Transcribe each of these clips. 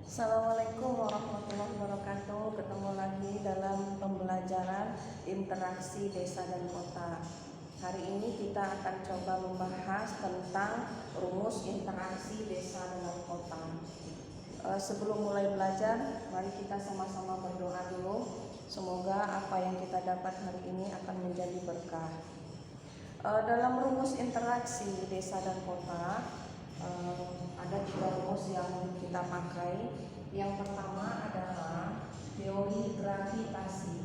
Assalamualaikum warahmatullahi wabarakatuh. Ketemu lagi dalam pembelajaran interaksi desa dan kota. Hari ini kita akan coba membahas tentang rumus interaksi desa dengan kota. Sebelum mulai belajar, mari kita sama-sama berdoa dulu. Semoga apa yang kita dapat hari ini akan menjadi berkah. Dalam rumus interaksi desa dan kota, ada 3 rumus yang kita pakai. Yang pertama adalah teori gravitasi.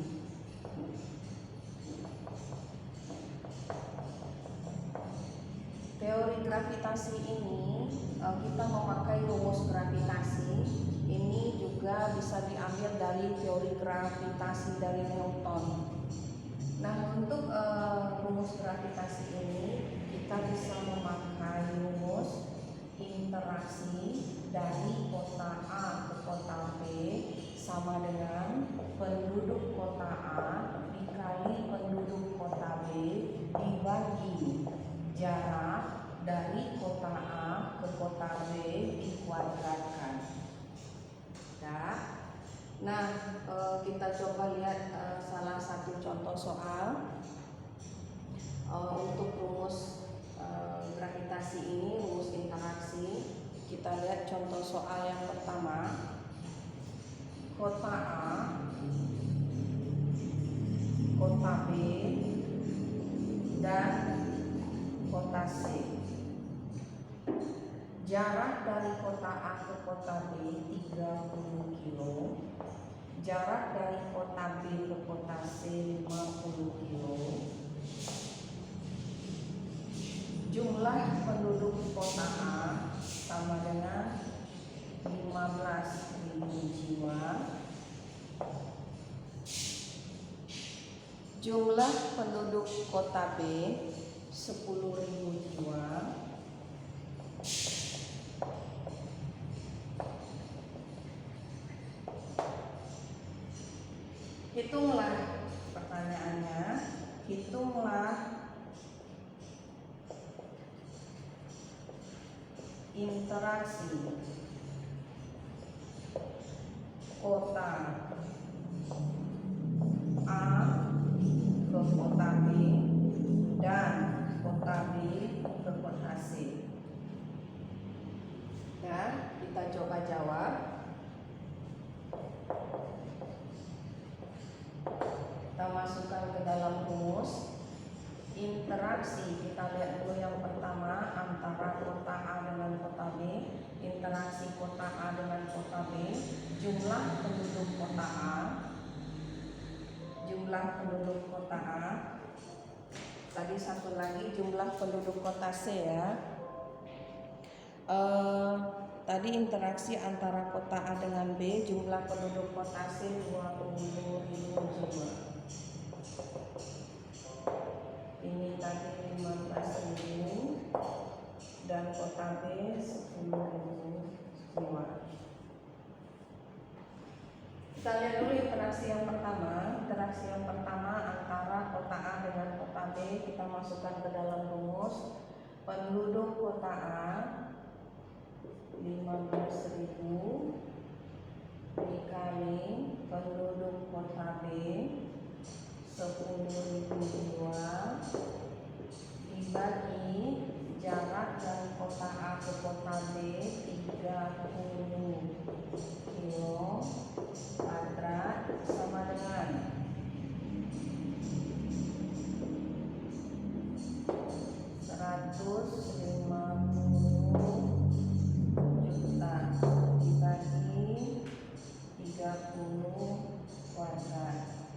Teori gravitasi ini kita memakai rumus gravitasi. Ini juga bisa diambil dari teori gravitasi dari Newton. Nah, untuk rumus gravitasi ini kita bisa memakai rumus interaksi dari kota A ke kota B sama dengan penduduk kota A dikali penduduk kota B dibagi jarak dari kota A ke kota B dikuadratkan. Nah, kita coba lihat salah satu contoh soal untuk rumus gravitasi ini, rumus interaksi. Kita lihat contoh soal yang pertama. Kota A, kota B, dan kota C. Jarak dari kota A ke kota B 30 kilo. Jarak dari kota B ke kota C 50 kilo. Jumlah penduduk kota A sama dengan 15.000 jiwa. Jumlah penduduk kota B 10.000 jiwa. Hitunglah, pertanyaannya, hitunglah interaksi kota A ke kota B dan kota B ke kota C. Dan kita coba jawab. Kita masukkan ke dalam rumus interaksi. Kita lihat dulu yang pertama, antara kota A dengan kota B. Interaksi kota A dengan kota B. Jumlah penduduk kota A. Jumlah penduduk kota A. Tadi satu lagi jumlah penduduk kota C ya. Tadi interaksi antara kota A dengan B. Jumlah penduduk kota C 20.000 jiwa. Ini tadi 15.000 dan kota B 10.000 jiwa. Kita lihat dulu interaksi yang pertama. Interaksi yang pertama antara kota A dengan kota B, kita masukkan ke dalam rumus. Penduduk kota A 15.000 dikali penduduk kota B 10.000 jiwa dibagi jarak dari kota A ke kota B 30 kilo kuadrat sama dengan 150 juta dibagi 30 kuadrat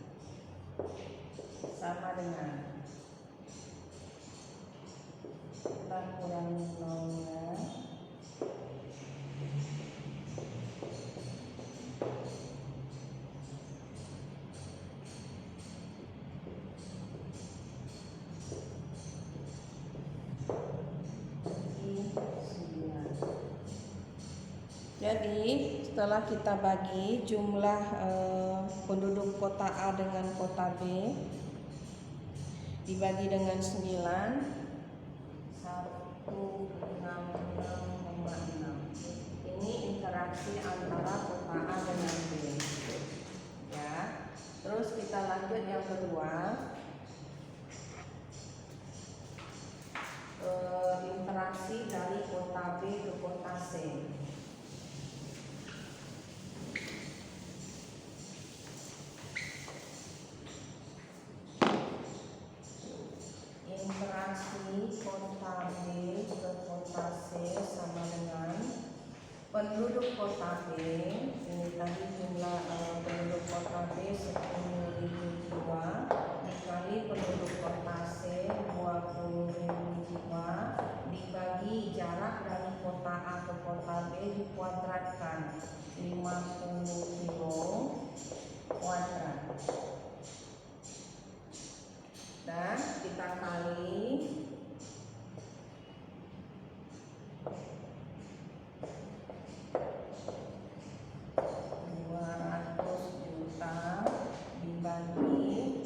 sama dengan, kita kurangi nolnya, jadi setelah kita bagi jumlah penduduk kota A dengan kota B dibagi dengan 9, 166,6. Ini interaksi interaksi antara kota A dengan B. Ya. Terus kita lanjut yang kedua. Interaksi dari kota B ke kota C. Interaksi kota B ke kota C sama dengan penduduk kota B. Ini tadi jumlah penduduk kota B 10.000 jiwa dikali penduduk kota C 20.000 jiwa dibagi jarak dari kota A ke kota B dikuadratkan 50 kilo kuadrat. Dan kita kali 200 juta dibagi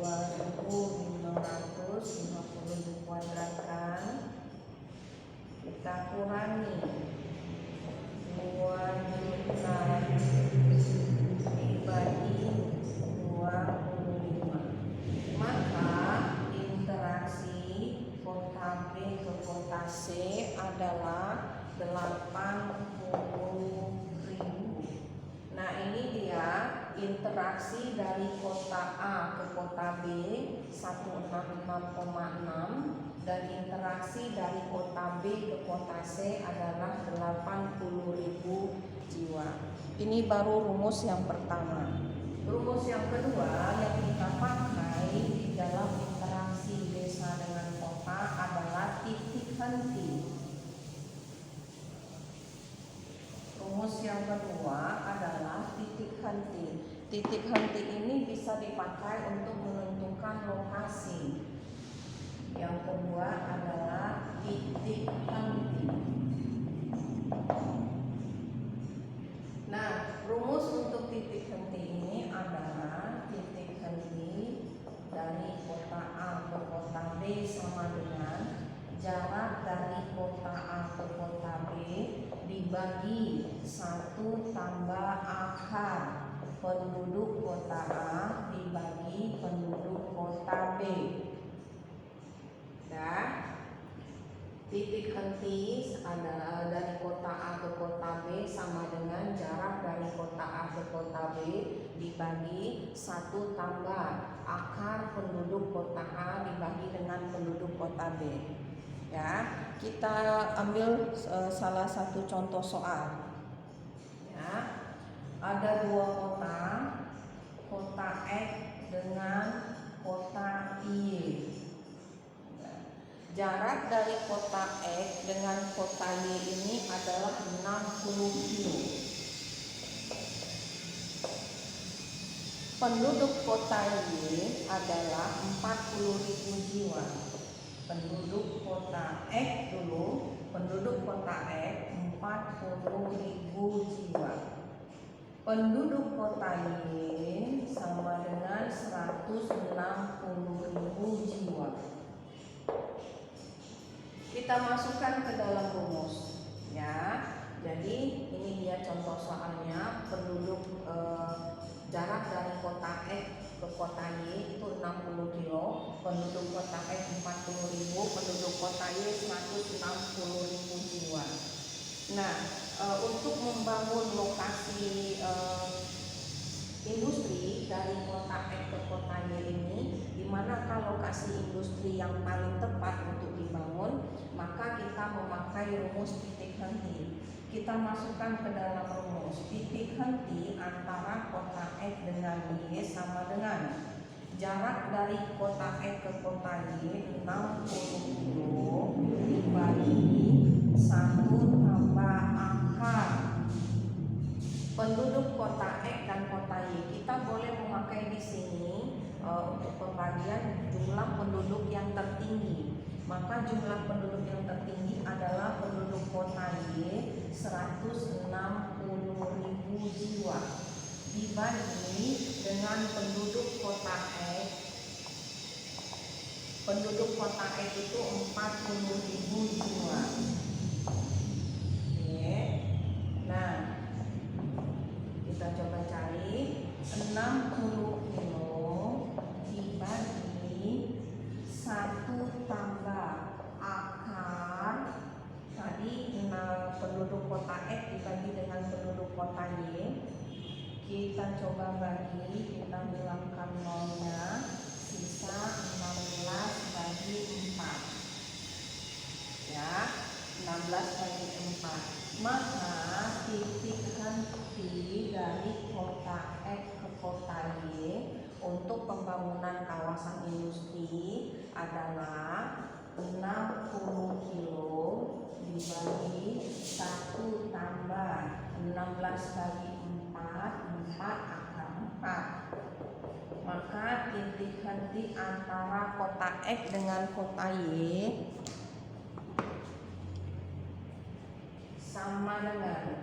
2.550 dikuadratkan, kita kurangi 2 juta dibagi 25, maka interaksi kota B ke kota C adalah 80.000. Nah, ini dia interaksi dari kota A ke kota B 166,6 dan interaksi dari kota B ke kota C adalah 80.000 jiwa. Ini baru rumus yang pertama. Rumus yang kedua yang kita pakai di dalam interaksi desa dengan kota adalah titik henti. Rumus yang kedua adalah titik henti. Titik henti ini bisa dipakai untuk menentukan lokasi. Yang kedua adalah titik henti. Nah, rumus untuk titik henti ini adalah titik henti dari kota A ke kota B sama dengan jarak dari kota A ke kota B dibagi 1 tambah akar penduduk kota A dibagi penduduk kota B. Dan titik henti adalah dari kota A ke kota B sama dengan jarak dari kota A ke kota B dibagi 1 tambah akar penduduk kota A dibagi dengan penduduk kota B. Ya, kita ambil salah satu contoh soal. Ya, ada dua kota, kota X dengan kota Y. Jarak dari kota X dengan kota Y ini adalah 60 kilo. Penduduk kota Y adalah 40.000 jiwa. Penduduk kota X dulu, penduduk kota X 40.000 jiwa. Penduduk kota Y sama dengan 160.000 jiwa. Kita masukkan ke dalam rumus, ya. Jadi ini dia contoh soalnya. Penduduk jarak dari kota X ke kota Y itu 60 kilo, penduduk kota X 40.000, penduduk kota Y 160.000 jiwa. Nah, untuk membangun lokasi industri dari kota X ke kota Y ini, di manakah lokasi industri yang paling tepat untuk dibangun, maka kita memakai rumus titik henti. Kita masukkan ke dalam rumus titik henti antara kota X dengan Y sama dengan jarak dari kota X ke kota Y 60 kilo dibagi 1 tambah akar penduduk kota X dan kota Y. Kita boleh memakai di sini untuk pembagian jumlah penduduk yang tertinggi. Maka jumlah penduduk yang tertinggi adalah penduduk kota Y 160.000 jiwa dibagi dengan penduduk kota X. Penduduk kota X itu 40.000 kota Y. Kita coba bagi, kita hilangkan nolnya, sisa 16 bagi 4 ya, 16 bagi 4. Maka titik henti dari kota X ke kota Y untuk pembangunan kawasan industri adalah 60 kilo dibagi 1 tambah 16 bagi 4 akar 4. Maka titik henti antara kota X dengan kota Y sama dengan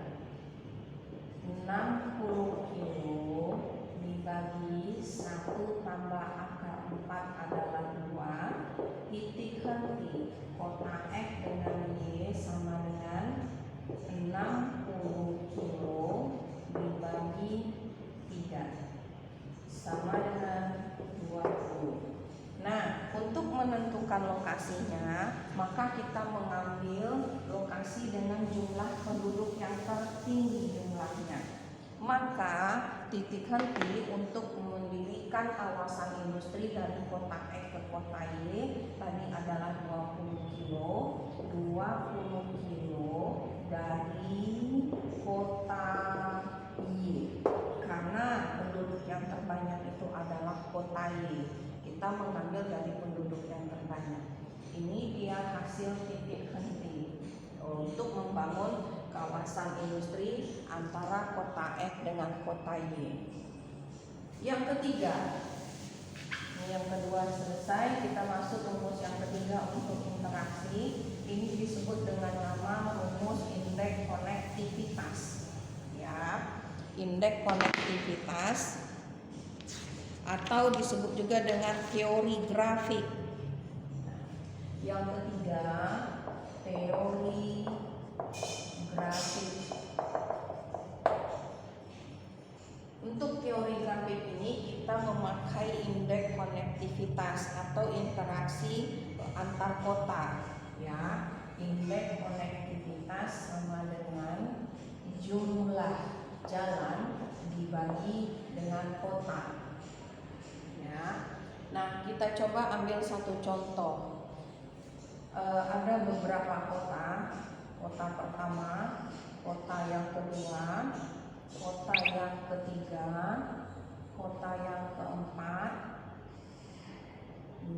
60 kilo dibagi 1 tambah akar 4 adalah 2. Titik henti kota X dengan Y sama dengan 60 kilo dibagi 3 sama dengan 20. Nah, untuk menentukan lokasinya, maka kita mengambil lokasi dengan jumlah penduduk yang tertinggi jumlahnya. Maka titik henti untuk mendirikan kawasan industri dari kota X ke kota Y tadi adalah 20 kilo. 20 kilo dari kota Y. Karena penduduk yang terbanyak itu adalah kota Y, kita mengambil dari penduduk yang terbanyak. Ini dia hasil titik henti untuk membangun kawasan industri antara kota X dengan kota Y. Yang ketiga, yang kedua selesai, kita masuk rumus yang ketiga untuk interaksi. Ini disebut dengan nama rumus indeks konektivitas. Ya, indeks konektivitas atau disebut juga dengan teori grafik. Yang ketiga, teori grafik. Untuk teori grafik ini kita memakai indeks konektivitas atau interaksi antar kota. Ya, indeks konektivitas sama dengan jumlah jalan dibagi dengan kota. Ya. Nah, kita coba ambil satu contoh. Ada beberapa kota. Kota pertama, kota yang kedua, kota yang ketiga, kota yang keempat.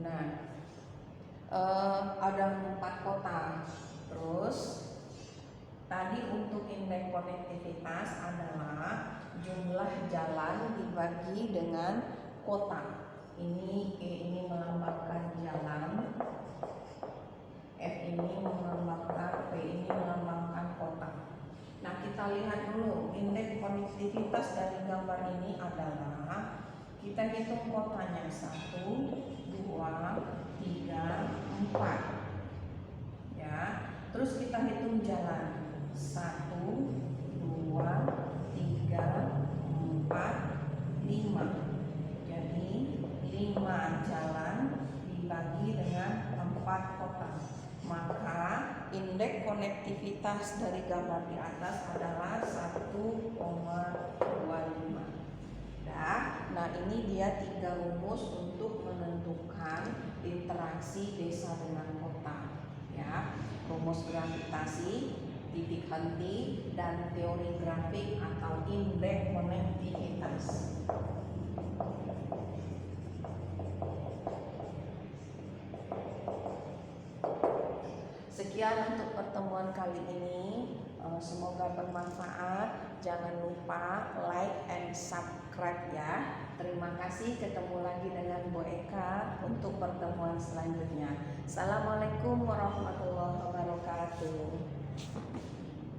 Nah, ada 4 kota. Terus tadi untuk indeks konektivitas adalah jumlah jalan dibagi dengan kota. Ini E ini melambangkan jalan, F ini melambangkan, P ini melambangkan kota. Nah, kita lihat dulu indeks konektivitas dari gambar ini adalah kita hitung kotanya 1, 2, 3, 4. Ya, terus kita hitung jalan 1, 2, 3, 4, 5. Jadi 5 jalan dibagi dengan 4 kota. Maka indeks konektivitas dari gambar di atas adalah 1,25. Nah, ini dia 3 rumus untuk menentukan interaksi desa dengan kota. Ya, rumus gravitasi, titik henti, dan teori grafik atau indeks konektivitas. Sekian untuk pertemuan kali ini. Semoga bermanfaat. Jangan lupa like and subscribe ya. Terima kasih. Ketemu lagi dengan Bu Eka untuk pertemuan selanjutnya. Assalamualaikum warahmatullahi wabarakatuh.